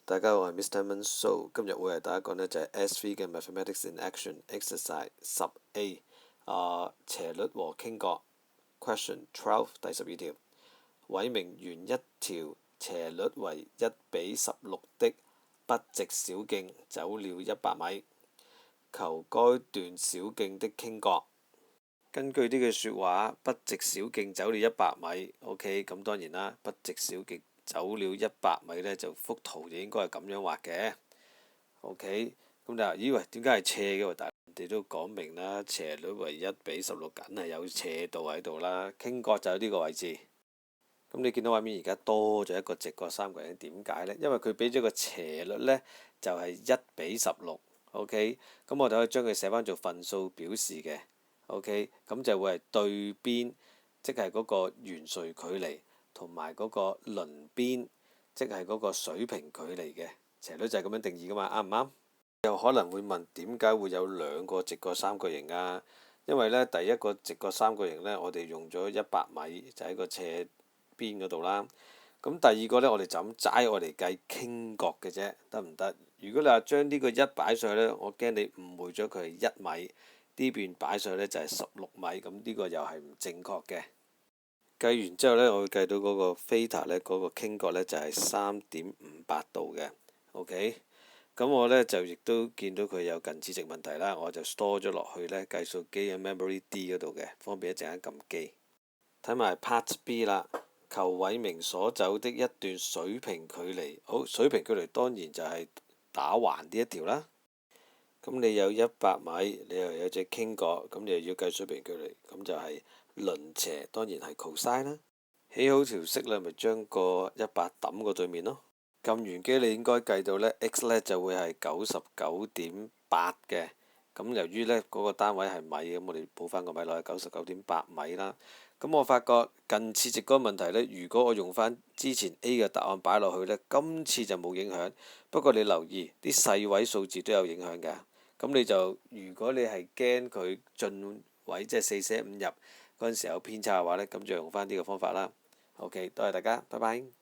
大家好，我係 Mr. Manso，今日會係大家講呢就係 S3 嘅 Mathematics in Action Exercise 10A 斜率和傾角 Question 12第12條，偉明沿一條斜率為1:16的不直小徑走了100米，求該段小徑的傾角。根據呢句説話，不直小徑走了100米，OK， 咁當然啦，不直小徑走了100米呢，就幅圖就應該係咁樣畫嘅。OK， 咁你話咦喂，點解係斜嘅？但係人哋都講明啦，斜率為1:16，梗係有斜度喺度啦。傾角就喺呢個位置。咁你見到畫面而家多咗一個直角三角形，點解呢？因為佢俾咗個斜率呢，就係1:16。OK， 咁我哋可以將佢寫翻做分數表示嘅。OK， 咁就會係對邊，即係嗰個圓錘距離，同埋嗰個鄰邊，即係嗰個水平距離嘅斜率就係咁樣定義噶嘛，啱唔啱？又可能會問點解會有兩個直角三角形啊？因為呢，第一個直角三角形呢，我哋用咗100米就喺個斜邊嗰度啦。咁第二個呢，我哋就咁齋我嚟計傾角嘅啫，得唔得？如果你話將呢個1擺上去呢，我驚你誤會咗佢係1米。呢邊擺上去呢就係16米，咁呢個又係唔正確嘅。計完之後呢，我會計到嗰個 theta 呢，嗰個傾角呢就係3.58度嘅。OK， 咁我呢就亦都見到佢有近似值問題啦，我就 store 咗落去呢計數機嘅 memory D 嗰度嘅，方便一陣間撳機。睇埋 part B 啦，求偉明所走的一段水平距離。好，水平距離當然就係打橫呢一條啦。咁你有100米，你又有隻傾角，咁你又要計水平距離，咁就係鄰斜，當然係 cosine 啦。起好條式咧，咪將個100揼過對面咯。撳完機你應該計到呢 x 呢就會係99.8嘅。咁由於呢嗰個單位係米，咁我哋補翻個米落去99.8米啦。咁我發覺近似值嗰個問題呢，如果我用翻之前 A 嘅答案擺落去呢，今次就冇影響。不過你留意啲細位數字都有影響㗎。咁你就如果你係驚佢進位即係4捨5入嗰陣時有偏差嘅話呢，咁就用翻呢個方法啦。OK，多謝大家，拜拜。